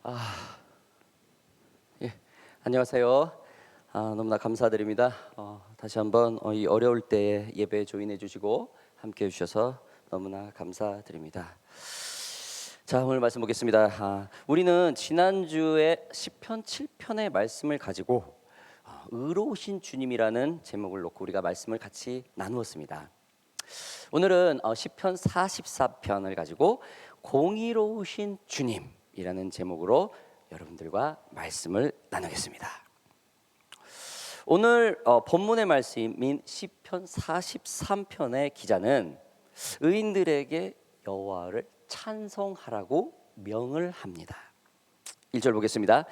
아, 예, 안녕하세요. 너무나 감사드립니다. 다시 한번 이 어려울 때에 예배에 조인해 주시고 함께 해주셔서 너무나 감사드립니다. 자, 오늘 말씀 보겠습니다. 우리는 지난주에 시편 7편의 말씀을 가지고 의로우신 주님이라는 제목을 놓고 우리가 말씀을 같이 나누었습니다. 오늘은 시편 44편을 가지고 공의로우신 주님이라는 제목으로 여러분들과 말씀을 나누겠습니다. 오늘 본문의 말씀인 시편 43편의 기자는 의인들에게 여호와를 찬송하라고 명을 합니다. 1절 보겠습니다.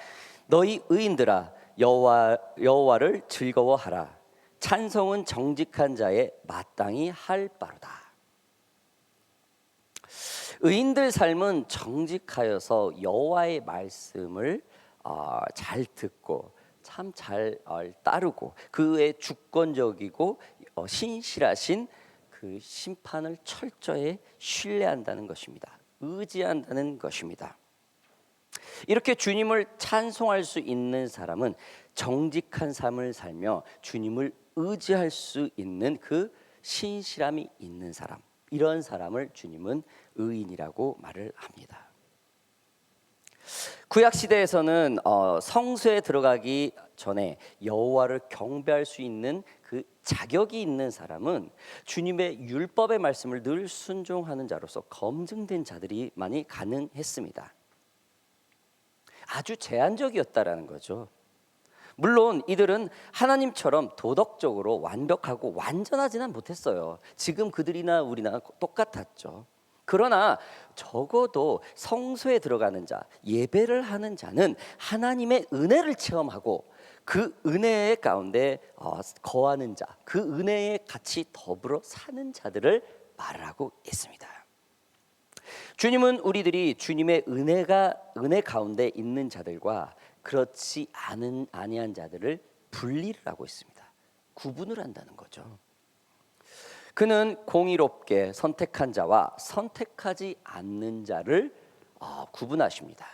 너희 의인들아 여호와를 즐거워하라. 찬송은 정직한 자의 마땅히 할 바로다. 의인들 삶은 정직하여서 여호와의 말씀을 잘 듣고 참 잘 따르고 그의 주권적이고 신실하신 그 심판을 철저히 신뢰한다는 것입니다. 의지한다는 것입니다. 이렇게 주님을 찬송할 수 있는 사람은 정직한 삶을 살며 주님을 의지할 수 있는 그 신실함이 있는 사람, 이런 사람을 주님은 의인이라고 말을 합니다. 구약 시대에서는 성소에 들어가기 전에 여호와를 경배할 수 있는 그 자격이 있는 사람은 주님의 율법의 말씀을 늘 순종하는 자로서 검증된 자들이만이 가능했습니다. 아주 제한적이었다라는 거죠. 물론 이들은 하나님처럼 도덕적으로 완벽하고 완전하지는 못했어요. 지금 그들이나 우리나 똑같았죠. 그러나 적어도 성소에 들어가는 자, 예배를 하는 자는 하나님의 은혜를 체험하고 그 은혜 가운데 거하는 자, 그 은혜에 같이 더불어 사는 자들을 말하고 있습니다. 주님은 우리들이 주님의 은혜 가운데 있는 자들과 그렇지 아니한 자들을 분리를 하고 있습니다. 구분을 한다는 거죠. 그는 공의롭게 선택한 자와 선택하지 않는 자를 구분하십니다.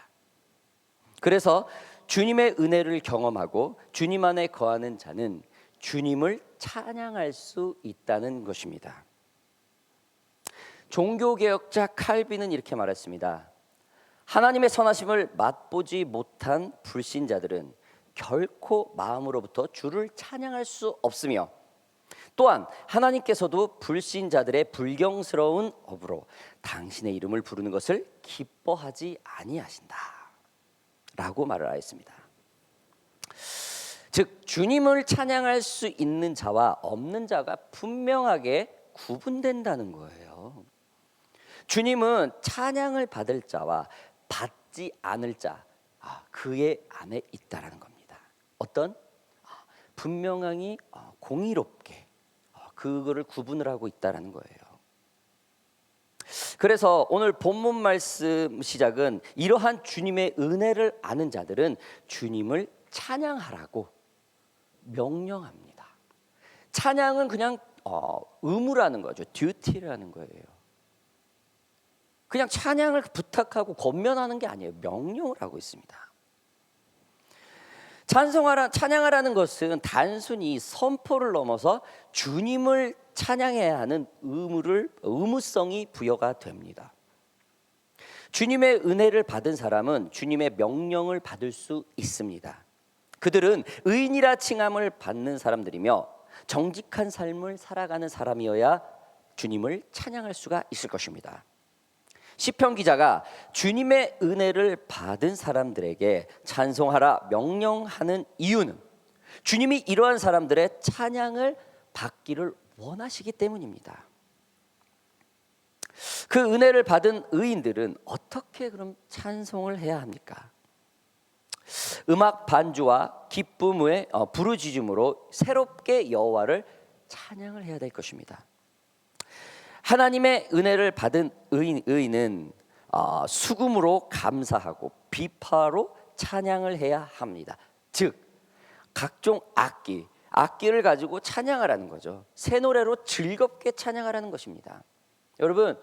그래서 주님의 은혜를 경험하고 주님 안에 거하는 자는 주님을 찬양할 수 있다는 것입니다. 종교개혁자 칼빈은 이렇게 말했습니다. 하나님의 선하심을 맛보지 못한 불신자들은 결코 마음으로부터 주를 찬양할 수 없으며 또한 하나님께서도 불신자들의 불경스러운 업으로 당신의 이름을 부르는 것을 기뻐하지 아니하신다 라고 말을 하였습니다. 즉 주님을 찬양할 수 있는 자와 없는 자가 분명하게 구분된다는 거예요. 주님은 찬양을 받을 자와 받지 않을 자, 그의 안에 있다라는 겁니다. 어떤? 분명하게 공의롭게 그거를 구분을 하고 있다라는 거예요. 그래서 오늘 본문 말씀 시작은 이러한 주님의 은혜를 아는 자들은 주님을 찬양하라고 명령합니다. 찬양은 그냥 의무라는 거죠. 듀티라는 거예요. 그냥 찬양을 부탁하고 권면하는 게 아니에요. 명령을 하고 있습니다. 찬양하라는 것은 단순히 선포를 넘어서 주님을 찬양해야 하는 의무성이 부여가 됩니다. 주님의 은혜를 받은 사람은 주님의 명령을 받을 수 있습니다. 그들은 의인이라 칭함을 받는 사람들이며 정직한 삶을 살아가는 사람이어야 주님을 찬양할 수가 있을 것입니다. 시편 기자가 주님의 은혜를 받은 사람들에게 찬송하라 명령하는 이유는 주님이 이러한 사람들의 찬양을 받기를 원하시기 때문입니다. 그 은혜를 받은 의인들은 어떻게 그럼 찬송을 해야 합니까? 음악 반주와 기쁨의 부르짖음으로 새롭게 여호와를 찬양을 해야 될 것입니다. 하나님의 은혜를 받은 의인은 수금으로 감사하고 비파로 찬양을 해야 합니다. 즉 각종 악기를 가지고 찬양하라는 거죠. 새 노래로 즐겁게 찬양하라는 것입니다. 여러분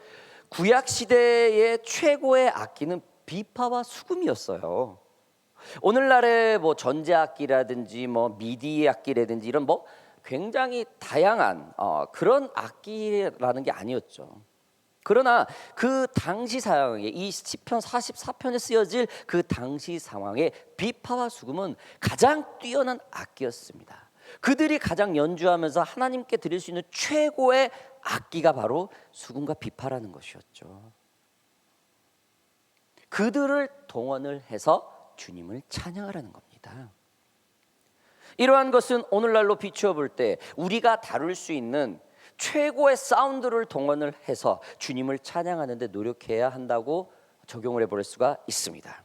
구약 시대의 최고의 악기는 비파와 수금이었어요. 오늘날의 뭐 전자악기라든지 뭐 미디 악기라든지 이런 뭐 굉장히 다양한 그런 악기라는 게 아니었죠. 그러나 그 당시 상황에 이 시편 44편에 쓰여질 그 당시 상황에 비파와 수금은 가장 뛰어난 악기였습니다. 그들이 가장 연주하면서 하나님께 드릴 수 있는 최고의 악기가 바로 수금과 비파라는 것이었죠. 그들을 동원을 해서 주님을 찬양하라는 겁니다. 이러한 것은 오늘날로 비추어 볼 때 우리가 다룰 수 있는 최고의 사운드를 동원을 해서 주님을 찬양하는 데 노력해야 한다고 적용을 해볼 수가 있습니다.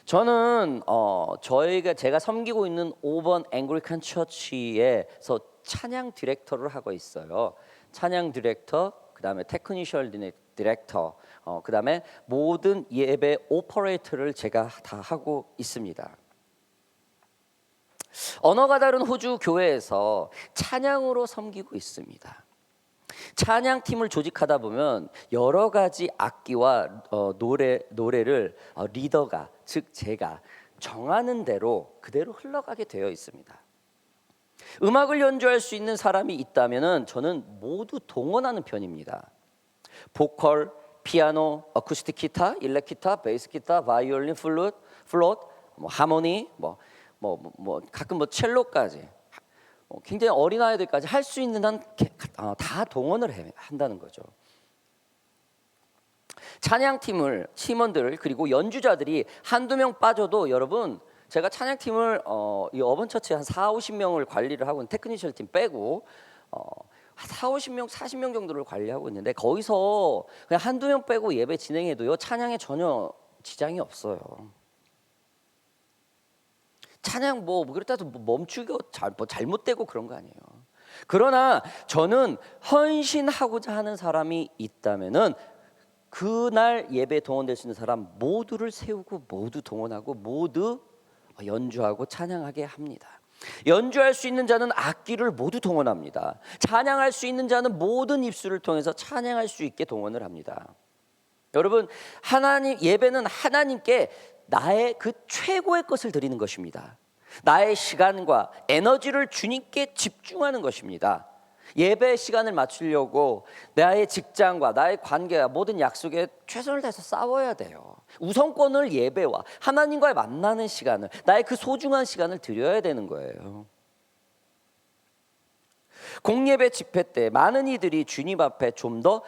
저는 제가 섬기고 있는 5번 앵글리칸 처치에서 찬양 디렉터를 하고 있어요. 찬양 디렉터, 그다음에 테크니셜 디렉터, 그다음에 모든 예배 오퍼레이터를 제가 다 하고 있습니다. 언어가 다른 호주 교회에서 찬양으로 섬기고 있습니다. 찬양팀을 조직하다 보면 여러 가지 악기와 노래를 리더가, 즉 제가 정하는 대로 그대로 흘러가게 되어 있습니다. 음악을 연주할 수 있는 사람이 있다면 저는 모두 동원하는 편입니다. 보컬, 피아노, 어쿠스틱 기타, 일렉 기타, 베이스 기타, 바이올린, 플룻, 뭐 하모니, 가끔 첼로까지 굉장히 어린 아이들까지 할 수 있는 한 다 동원을 한다는 거죠. 찬양팀을 팀원들 그리고 연주자들이 한두 명 빠져도 여러분 제가 찬양팀을 이 어번처치 한 4, 50명을 관리를 하고 있는 테크니컬 팀 빼고 4, 50명, 40명 정도를 관리하고 있는데 거기서 그냥 한두 명 빼고 예배 진행해도요 찬양에 전혀 지장이 없어요. 찬양 그렇다고 멈추고 잘못되고 그런 거 아니에요. 그러나 저는 헌신하고자 하는 사람이 있다면은 그날 예배 동원될 수 있는 사람 모두를 세우고 모두 동원하고 모두 연주하고 찬양하게 합니다. 연주할 수 있는 자는 악기를 모두 동원합니다. 찬양할 수 있는 자는 모든 입술을 통해서 찬양할 수 있게 동원을 합니다. 여러분, 예배는 하나님께 나의 그 최고의 것을 드리는 것입니다. 나의 시간과 에너지를 주님께 집중하는 것입니다. 예배 시간을 맞추려고 나의 직장과 나의 관계와 모든 약속에 최선을 다해서 싸워야 돼요. 우선권을 예배와 하나님과의 만나는 시간을, 나의 그 소중한 시간을 드려야 되는 거예요. 공예배 집회 때 많은 이들이 주님 앞에 좀 더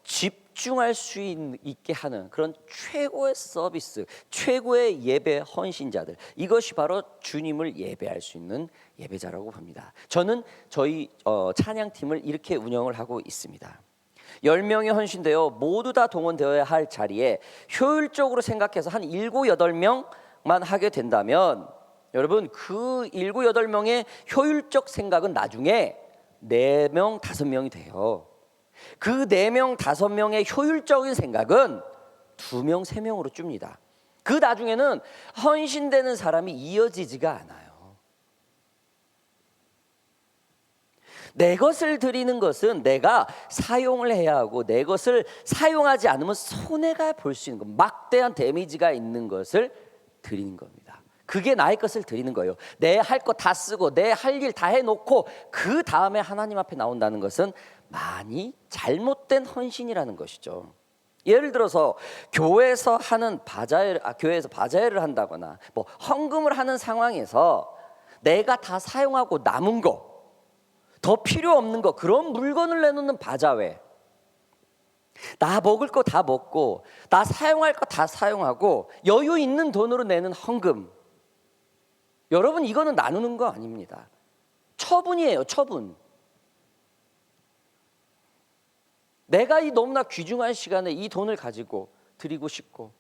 집중할 수 있게 하는 그런 최고의 서비스, 최고의 예배 헌신자들, 이것이 바로 주님을 예배할 수 있는 예배자라고 봅니다. 저는 저희 찬양팀을 이렇게 운영을 하고 있습니다. 10명이 헌신되어 모두 다 동원되어야 할 자리에 효율적으로 생각해서 한 7, 8명만 하게 된다면 여러분 그 7, 8명의 효율적 생각은 나중에 4명, 5명이 돼요. 그 4명, 5명의 효율적인 생각은 2명, 3명으로 줍니다. 그 나중에는 헌신되는 사람이 이어지지가 않아요. 내 것을 드리는 것은 내가 사용을 해야 하고 내 것을 사용하지 않으면 손해가 볼 수 있는 것, 막대한 데미지가 있는 것을 드리는 겁니다. 그게 나의 것을 드리는 거예요. 내 할 거 다 쓰고 내 할 일 다 해놓고 그 다음에 하나님 앞에 나온다는 것은 많이 잘못된 헌신이라는 것이죠. 예를 들어서 교회에서 바자회를 한다거나 헌금을 하는 상황에서 내가 다 사용하고 남은 거, 더 필요 없는 거, 그런 물건을 내놓는 바자회, 나 먹을 거 다 먹고 나 사용할 거 다 사용하고 여유 있는 돈으로 내는 헌금, 여러분 이거는 나누는 거 아닙니다. 처분이에요. 처분. 내가 이 너무나 귀중한 시간에 이 돈을 가지고 드리고 싶고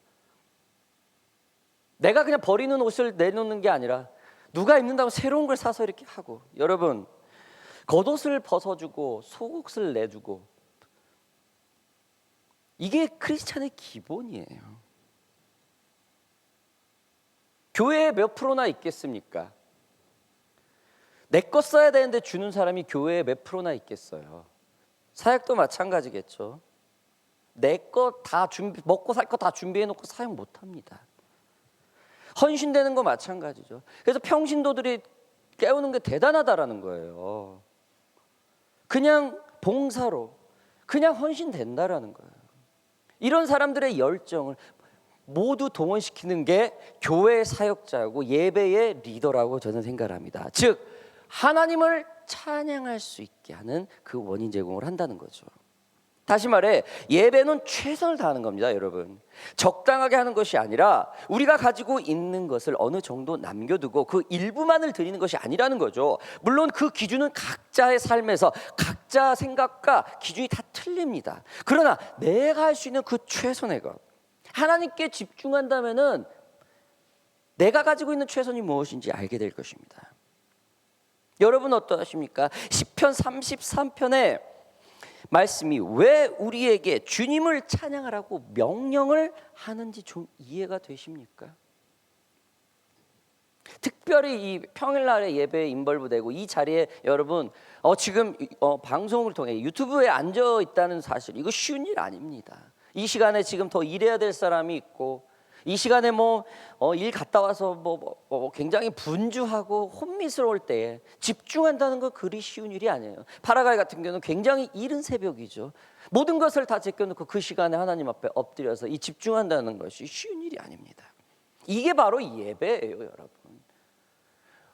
내가 그냥 버리는 옷을 내놓는 게 아니라 누가 입는다고 새로운 걸 사서 이렇게 하고, 여러분 겉옷을 벗어주고 속옷을 내주고, 이게 크리스찬의 기본이에요. 교회에 몇 프로나 있겠습니까? 내 것 써야 되는데 주는 사람이 교회에 몇 프로나 있겠어요? 사역도 마찬가지겠죠. 내 거 다 먹고 살 거 다 준비해 놓고 사용 못 합니다. 헌신되는 거 마찬가지죠. 그래서 평신도들이 깨우는 게 대단하다라는 거예요. 그냥 봉사로 그냥 헌신된다라는 거예요. 이런 사람들의 열정을 모두 동원시키는 게 교회 사역자고 예배의 리더라고 저는 생각을 합니다. 즉 하나님을 찬양할 수 있게 하는 그 원인 제공을 한다는 거죠. 다시 말해 예배는 최선을 다하는 겁니다, 여러분. 적당하게 하는 것이 아니라 우리가 가지고 있는 것을 어느 정도 남겨두고 그 일부만을 드리는 것이 아니라는 거죠. 물론 그 기준은 각자의 삶에서 각자 생각과 기준이 다 틀립니다. 그러나 내가 할 수 있는 그 최선의 것, 하나님께 집중한다면은 내가 가지고 있는 최선이 무엇인지 알게 될 것입니다. 여러분 어떠하십니까? 시편 33편에 말씀이 왜 우리에게 주님을 찬양하라고 명령을 하는지 좀 이해가 되십니까? 특별히 이 평일날에 예배에 인벌브되고 이 자리에 여러분 지금 방송을 통해 유튜브에 앉아 있다는 사실, 이거 쉬운 일 아닙니다. 이 시간에 지금 더 일해야 될 사람이 있고, 이 시간에 일 갔다 와서 굉장히 분주하고 혼미스러울 때에 집중한다는 거 그리 쉬운 일이 아니에요. 파라가이 같은 경우는 굉장히 이른 새벽이죠. 모든 것을 다 제껴놓고 그 시간에 하나님 앞에 엎드려서 이 집중한다는 것이 쉬운 일이 아닙니다. 이게 바로 예배예요, 여러분.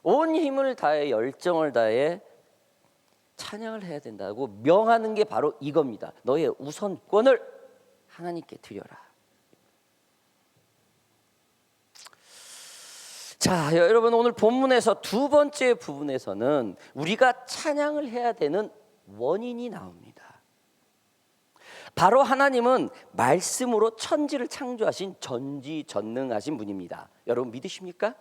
온 힘을 다해 열정을 다해 찬양을 해야 된다고 명하는 게 바로 이겁니다. 너의 우선권을 하나님께 드려라. 자, 여러분 오늘 본문에서 두 번째 부분에서는 우리가 찬양을 해야 되는 원인이 나옵니다. 바로 하나님은 말씀으로 천지를 창조하신 전지전능하신 분입니다. 여러분 믿으십니까?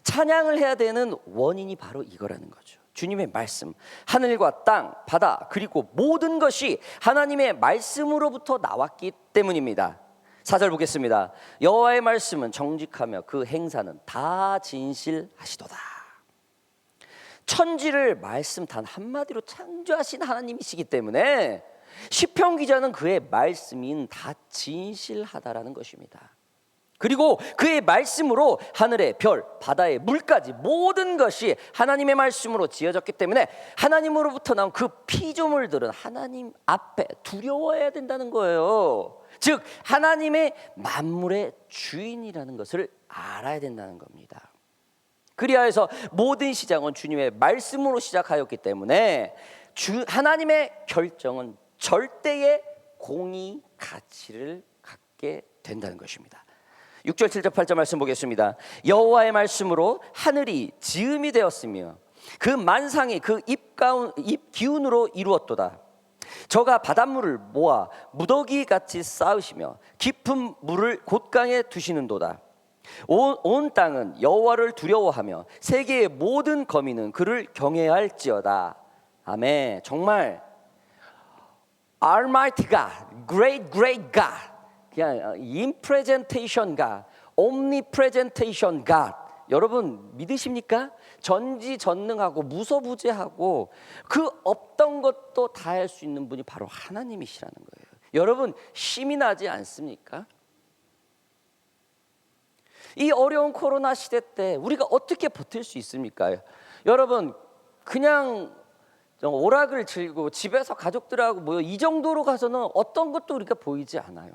찬양을 해야 되는 원인이 바로 이거라는 거죠. 주님의 말씀, 하늘과 땅, 바다, 그리고 모든 것이 하나님의 말씀으로부터 나왔기 때문입니다. 4절 보겠습니다. 여호와의 말씀은 정직하며 그 행사는 다 진실하시도다. 천지를 말씀 단 한마디로 창조하신 하나님이시기 때문에 시편 기자는 그의 말씀인 다 진실하다라는 것입니다. 그리고 그의 말씀으로 하늘의 별, 바다의 물까지 모든 것이 하나님의 말씀으로 지어졌기 때문에 하나님으로부터 나온 그 피조물들은 하나님 앞에 두려워해야 된다는 거예요. 즉 하나님의 만물의 주인이라는 것을 알아야 된다는 겁니다. 그리하여서 모든 시작은 주님의 말씀으로 시작하였기 때문에 하나님의 결정은 절대의 공의 가치를 갖게 된다는 것입니다. 6절 7절 8절 말씀 보겠습니다. 여호와의 말씀으로 하늘이 지음이 되었으며 그 만상이 그 입 기운으로 이루었도다. 저가 바닷물을 모아 무더기 같이 쌓으시며 깊은 물을 곧강에 두시는도다. 온 땅은 여호와를 두려워하며 세계의 모든 거민은 그를 경외할지어다. 아멘. 정말 Almighty God, Great God, 그냥 임프레젠테이션 갓, 옴니프레젠테이션 갓. 여러분 믿으십니까? 전지전능하고 무소부재하고 그 없던 것도 다 할 수 있는 분이 바로 하나님이시라는 거예요. 여러분 힘이 나지 않습니까? 이 어려운 코로나 시대 때 우리가 어떻게 버틸 수 있습니까? 여러분 그냥 오락을 즐기고 집에서 가족들하고 모여 이 정도로 가서는 어떤 것도 우리가 보이지 않아요.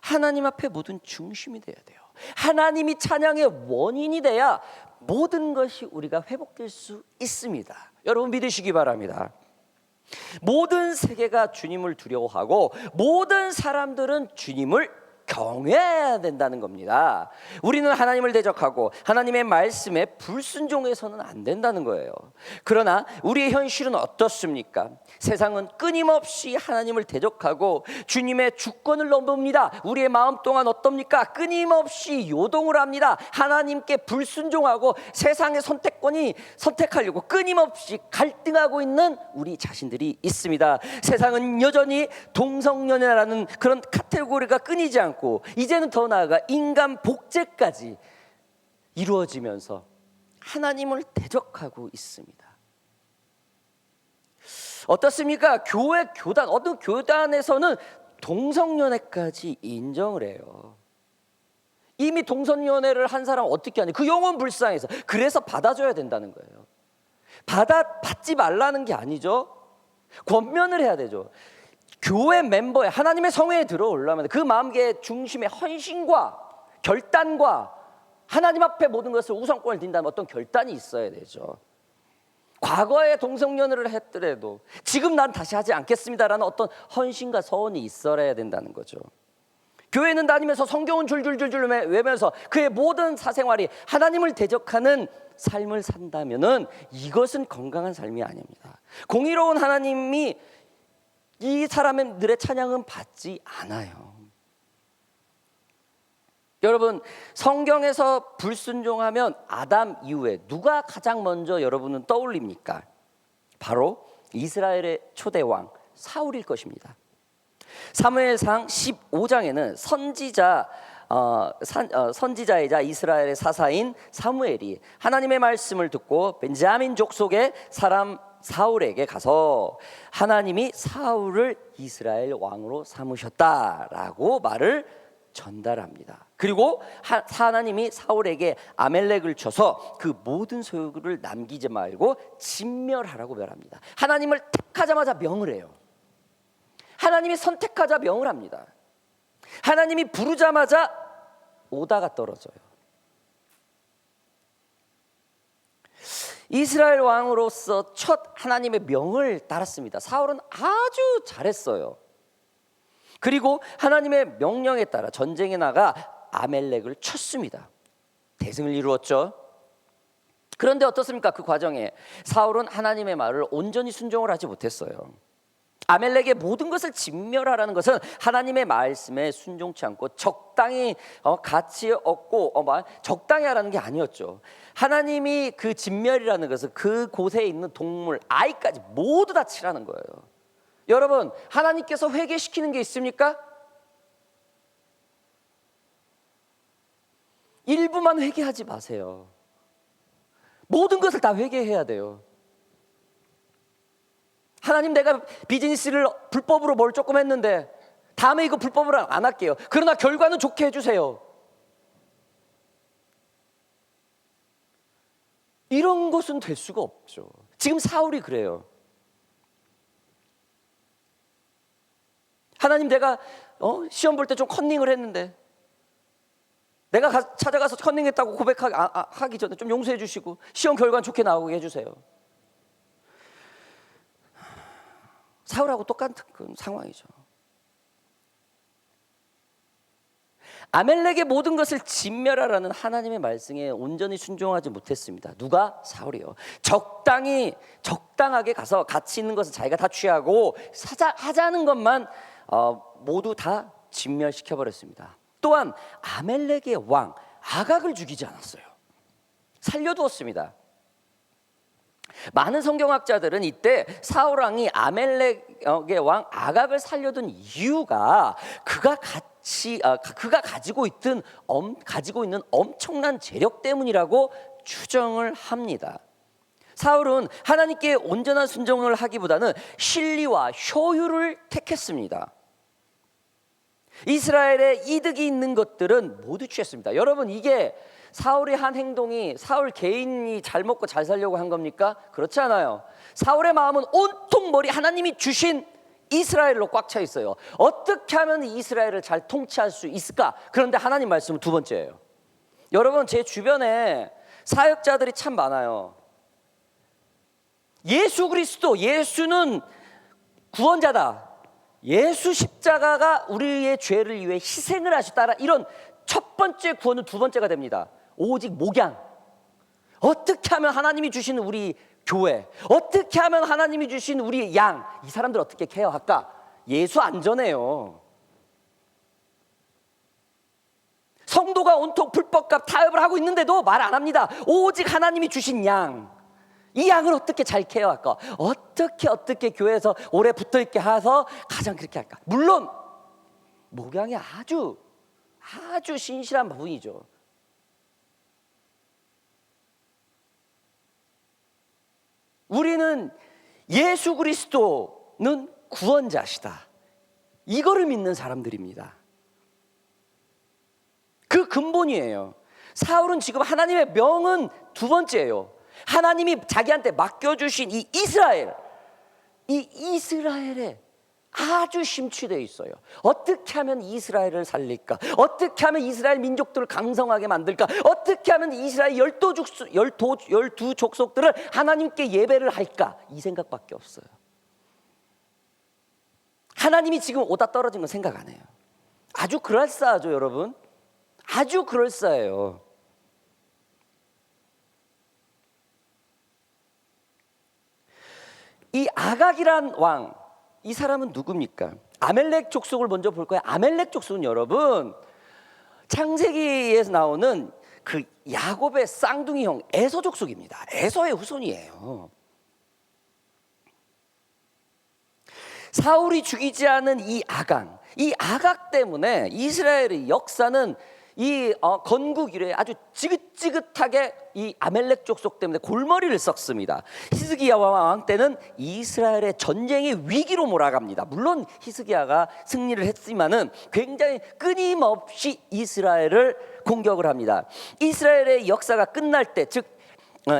하나님 앞에 모든 중심이 돼야 돼요. 하나님이 찬양의 원인이 돼야 모든 것이 우리가 회복될 수 있습니다. 여러분 믿으시기 바랍니다. 모든 세계가 주님을 두려워하고 모든 사람들은 주님을 경외해야 된다는 겁니다. 우리는 하나님을 대적하고 하나님의 말씀에 불순종해서는 안 된다는 거예요. 그러나 우리의 현실은 어떻습니까? 세상은 끊임없이 하나님을 대적하고 주님의 주권을 넘봅니다. 우리의 마음 동안 어떻습니까? 끊임없이 요동을 합니다. 하나님께 불순종하고 세상의 선택하려고 끊임없이 갈등하고 있는 우리 자신들이 있습니다. 세상은 여전히 동성연애라는 그런 카테고리가 끊이지 않고 이제는 더 나아가 인간 복제까지 이루어지면서 하나님을 대적하고 있습니다. 어떻습니까? 교회 교단, 어떤 교단에서는 동성연애까지 인정을 해요. 이미 동성연애를 한 사람 어떻게 하냐? 그 영혼 불쌍해서. 그래서 받아줘야 된다는 거예요. 받지 말라는 게 아니죠. 권면을 해야 되죠. 교회 멤버에 하나님의 성회에 들어오려면 그 마음의 중심에 헌신과 결단과 하나님 앞에 모든 것을 우선권을 둔다는 어떤 결단이 있어야 되죠. 과거에 동성연애를 했더라도 지금 난 다시 하지 않겠습니다라는 어떤 헌신과 서원이 있어야 된다는 거죠. 교회는 다니면서 성경은 줄줄줄줄 외면서 그의 모든 사생활이 하나님을 대적하는 삶을 산다면은 이것은 건강한 삶이 아닙니다. 공의로운 하나님이 이 사람들의 찬양은 받지 않아요. 여러분, 성경에서 불순종하면 아담 이후에 누가 가장 먼저 여러분은 떠올립니까? 바로 이스라엘의 초대 왕 사울일 것입니다. 사무엘상 15장에는 선지자이자 이스라엘의 사사인 사무엘이 하나님의 말씀을 듣고 벤자민 족속의 사람 사울에게 가서 하나님이 사울을 이스라엘 왕으로 삼으셨다라고 말을 전달합니다. 그리고 하나님이 사울에게 아멜렉을 쳐서 그 모든 소유를 남기지 말고 진멸하라고 말합니다. 하나님을 택하자마자 명을 해요. 하나님이 선택하자 명을 합니다. 하나님이 부르자마자 오다가 떨어져요. 이스라엘 왕으로서 첫 하나님의 명을 따랐습니다. 사울은 아주 잘했어요. 그리고 하나님의 명령에 따라 전쟁에 나가 아멜렉을 쳤습니다. 대승을 이루었죠. 그런데 어떻습니까? 그 과정에 사울은 하나님의 말을 온전히 순종을 하지 못했어요. 아멜렉의 모든 것을 진멸하라는 것은 하나님의 말씀에 순종치 않고 적당히 가치 얻고 적당히 하라는 게 아니었죠. 하나님이 그 진멸이라는 것은 그곳에 있는 동물, 아이까지 모두 다 치라는 거예요. 여러분, 하나님께서 회개시키는 게 있습니까? 일부만 회개하지 마세요. 모든 것을 다 회개해야 돼요. 하나님, 내가 비즈니스를 불법으로 뭘 조금 했는데 다음에 이거 불법으로 안 할게요. 그러나 결과는 좋게 해주세요. 이런 것은 될 수가 없죠. 지금 사울이 그래요. 하나님, 내가 시험 볼 때 좀 컨닝을 했는데 내가 찾아가서 컨닝했다고 고백하기 전에 좀 용서해 주시고 시험 결과는 좋게 나오게 해주세요. 사울하고 똑같은 상황이죠. 아멜렉의 모든 것을 진멸하라는 하나님의 말씀에 온전히 순종하지 못했습니다. 누가? 사울이요. 적당하게 가서 가치 있는 것은 자기가 다 취하고 하자는 것만 모두 다 진멸시켜버렸습니다. 또한 아멜렉의 왕 아각을 죽이지 않았어요. 살려두었습니다. 많은 성경학자들은 이때 사울 왕이 아멜렉의 왕 아각을 살려둔 이유가 그가 가지고 있는 엄청난 재력 때문이라고 추정을 합니다. 사울은 하나님께 온전한 순종을 하기보다는 실리와 효율을 택했습니다. 이스라엘에 이득이 있는 것들은 모두 취했습니다. 여러분, 이게 사울의 한 행동이 사울 개인이 잘 먹고 잘 살려고 한 겁니까? 그렇지 않아요. 사울의 마음은 온통 하나님이 주신 이스라엘로 꽉 차 있어요. 어떻게 하면 이스라엘을 잘 통치할 수 있을까? 그런데 하나님 말씀은 두 번째예요. 여러분, 제 주변에 사역자들이 참 많아요. 예수 그리스도, 예수는 구원자다. 예수 십자가가 우리의 죄를 위해 희생을 하셨다. 이런 첫 번째 구원은 두 번째가 됩니다. 오직 목양. 어떻게 하면 하나님이 주신 우리 교회, 어떻게 하면 하나님이 주신 우리 양, 이 사람들 어떻게 케어할까? 예수 안전해요. 성도가 온통 불법과 타협을 하고 있는데도 말 안 합니다. 오직 하나님이 주신 양, 이 양을 어떻게 잘 케어할까? 어떻게 교회에서 오래 붙어있게 해서 가장 그렇게 할까? 물론 목양이 아주 신실한 부분이죠. 우리는 예수 그리스도는 구원자시다. 이거를 믿는 사람들입니다. 그 근본이에요. 사울은 지금 하나님의 명은 두 번째예요. 하나님이 자기한테 맡겨주신 이 이스라엘에 아주 심취되어 있어요. 어떻게 하면 이스라엘을 살릴까? 어떻게 하면 이스라엘 민족들을 강성하게 만들까? 어떻게 하면 이스라엘 열두 족속들을 하나님께 예배를 할까? 이 생각밖에 없어요. 하나님이 지금 오다 떨어진 건 생각 안 해요. 아주 그럴싸하죠, 여러분. 아주 그럴싸해요. 이 아각이란 왕, 이 사람은 누굽니까? 아멜렉 족속을 먼저 볼 거예요. 아멜렉 족속은 여러분 창세기에서 나오는 그 야곱의 쌍둥이 형 에서 족속입니다. 에서의 후손이에요. 사울이 죽이지 않은 이 아각 때문에 이스라엘의 역사는 이 건국 이래 아주 지긋지긋하게 이 아멜렉 족속 때문에 골머리를 썩습니다. 히스기야 왕 때는 이스라엘의 전쟁의 위기로 몰아갑니다. 물론 히스기야가 승리를 했지만은 굉장히 끊임없이 이스라엘을 공격을 합니다. 이스라엘의 역사가 끝날 때, 즉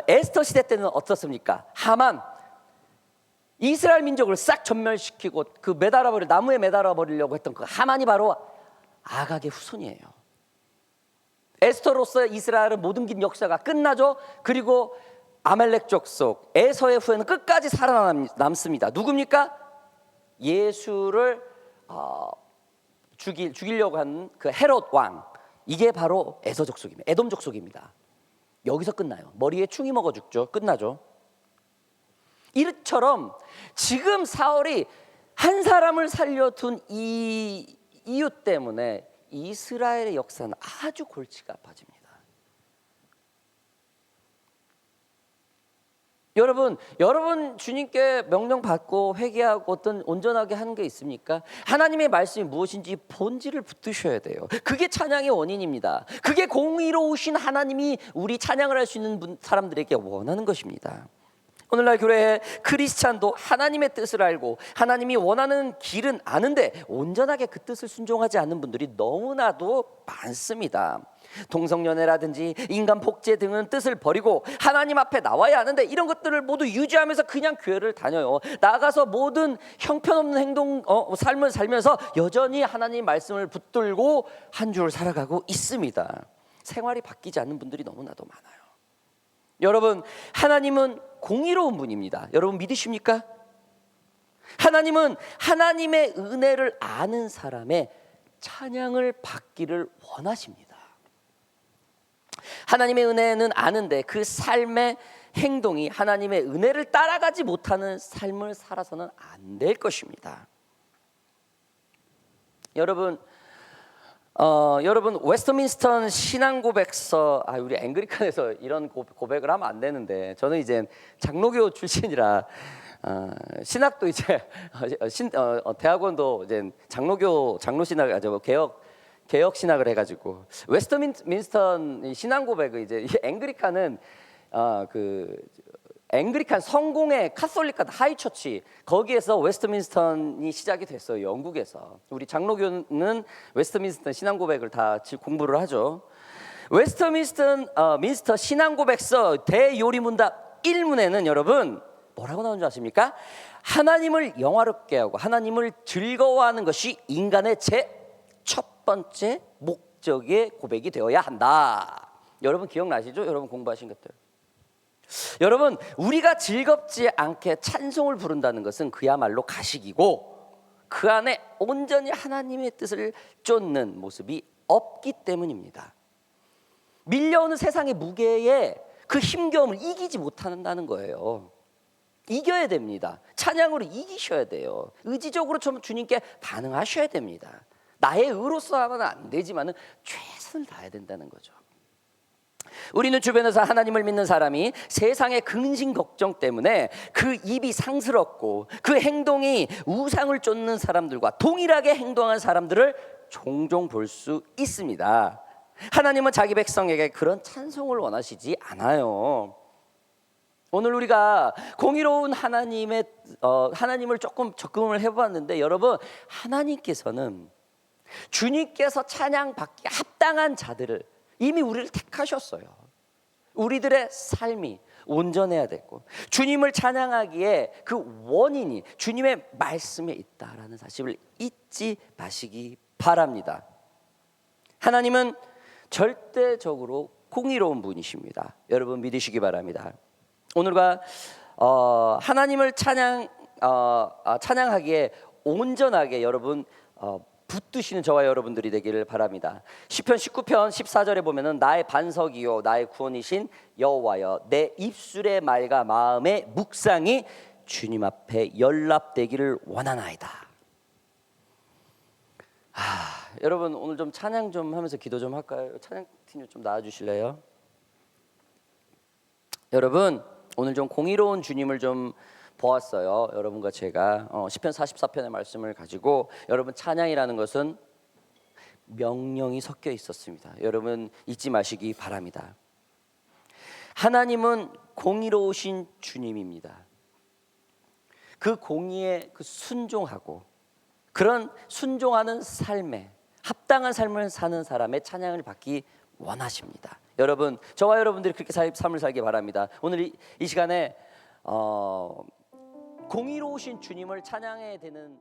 에스터 시대 때는 어떻습니까? 하만 이스라엘 민족을 싹 전멸시키고 그 나무에 매달아 버리려고 했던 그 하만이 바로 아각의 후손이에요. 에스더로서 이스라엘의 모든 긴 역사가 끝나죠. 그리고 아멜렉 족속 에서의 후예는 끝까지 살아남습니다. 누굽니까? 예수를 죽이려고 한 그 헤롯 왕, 이게 바로 에서 족속입니다. 에돔 족속입니다. 여기서 끝나요. 머리에 충이 먹어 죽죠. 끝나죠. 이처럼 지금 사울이 한 사람을 살려둔 이 이유 때문에 이스라엘의 역사는 아주 골치가 아파집니다. 여러분 주님께 명령 받고 회개하고 어떤 온전하게 하는 게 있습니까? 하나님의 말씀이 무엇인지 본질을 붙드셔야 돼요. 그게 찬양의 원인입니다. 그게 공의로우신 하나님이 우리 찬양을 할 수 있는 사람들에게 원하는 것입니다. 오늘날 교회에 크리스찬도 하나님의 뜻을 알고 하나님이 원하는 길은 아는데 온전하게 그 뜻을 순종하지 않는 분들이 너무나도 많습니다. 동성연애라든지 인간 복제 등은 뜻을 버리고 하나님 앞에 나와야 하는데 이런 것들을 모두 유지하면서 그냥 교회를 다녀요. 나가서 모든 형편없는 삶을 살면서 여전히 하나님 말씀을 붙들고 한 줄 살아가고 있습니다. 생활이 바뀌지 않는 분들이 너무나도 많아요. 여러분, 하나님은 공의로운 분입니다. 여러분 믿으십니까? 하나님은 하나님의 은혜를 아는 사람의 찬양을 받기를 원하십니다. 하나님의 은혜는 아는데 그 삶의 행동이 하나님의 은혜를 따라가지 못하는 삶을 살아서는 안 될 것입니다. 여러분 웨스트민스터 신앙고백서, 우리 앵글리칸에서 이런 고백을 하면 안 되는데, 저는 이제 장로교 출신이라 신학도 이제 대학원도 이제 장로 신학을 개혁 신학을 해가지고 웨스트민스터 신앙고백을 이제 앵글리칸은 앵글리칸 성공의 카톨릭 하이처치, 거기에서 웨스트민스턴이 시작이 됐어요. 영국에서. 우리 장로교는 웨스트민스턴 신앙고백을 다 공부를 하죠. 웨스트민스터 신앙고백서 대요리문답 1문에는 여러분 뭐라고 나오는 줄 아십니까? 하나님을 영화롭게 하고 하나님을 즐거워하는 것이 인간의 첫 번째 목적의 고백이 되어야 한다. 여러분 기억나시죠? 여러분 공부하신 것들. 여러분, 우리가 즐겁지 않게 찬송을 부른다는 것은 그야말로 가식이고 그 안에 온전히 하나님의 뜻을 쫓는 모습이 없기 때문입니다. 밀려오는 세상의 무게에 그 힘겨움을 이기지 못한다는 거예요. 이겨야 됩니다. 찬양으로 이기셔야 돼요. 의지적으로 주님께 반응하셔야 됩니다. 나의 의로서 하면 안 되지만 최선을 다해야 된다는 거죠. 우리는 주변에서 하나님을 믿는 사람이 세상의 근심 걱정 때문에 그 입이 상스럽고 그 행동이 우상을 쫓는 사람들과 동일하게 행동한 사람들을 종종 볼 수 있습니다. 하나님은 자기 백성에게 그런 찬송을 원하시지 않아요. 오늘 우리가 공의로운 하나님을 조금 적응을 해봤는데, 여러분, 하나님께서는 주님께서 찬양받기 합당한 자들을 이미 우리를 택하셨어요. 우리들의 삶이 온전해야 되고, 주님을 찬양하기에 그 원인이 주님의 말씀에 있다라는 사실을 잊지 마시기 바랍니다. 하나님은 절대적으로 공의로운 분이십니다. 여러분 믿으시기 바랍니다. 오늘과 하나님을 찬양하기에 온전하게 여러분 붙드시는 저와 여러분들이 되기를 바랍니다. 시편 19편 14절에 보면은 나의 반석이요 나의 구원이신 여호와여, 내 입술의 말과 마음의 묵상이 주님 앞에 연락되기를 원하나이다. 여러분 오늘 좀 찬양 좀 하면서 기도 좀 할까요? 찬양팀 좀 나와주실래요? 여러분 오늘 좀 공의로운 주님을 좀 보았어요. 여러분과 제가 시편 44편의 말씀을 가지고, 여러분 찬양이라는 것은 명령이 섞여 있었습니다. 여러분 잊지 마시기 바랍니다. 하나님은 공의로우신 주님입니다. 그 공의에 순종하고 그런 순종하는 삶에 합당한 삶을 사는 사람의 찬양을 받기 원하십니다. 여러분 저와 여러분들이 그렇게 삶을 살기 바랍니다. 오늘 이 시간에 공의로우신 주님을 찬양해야 되는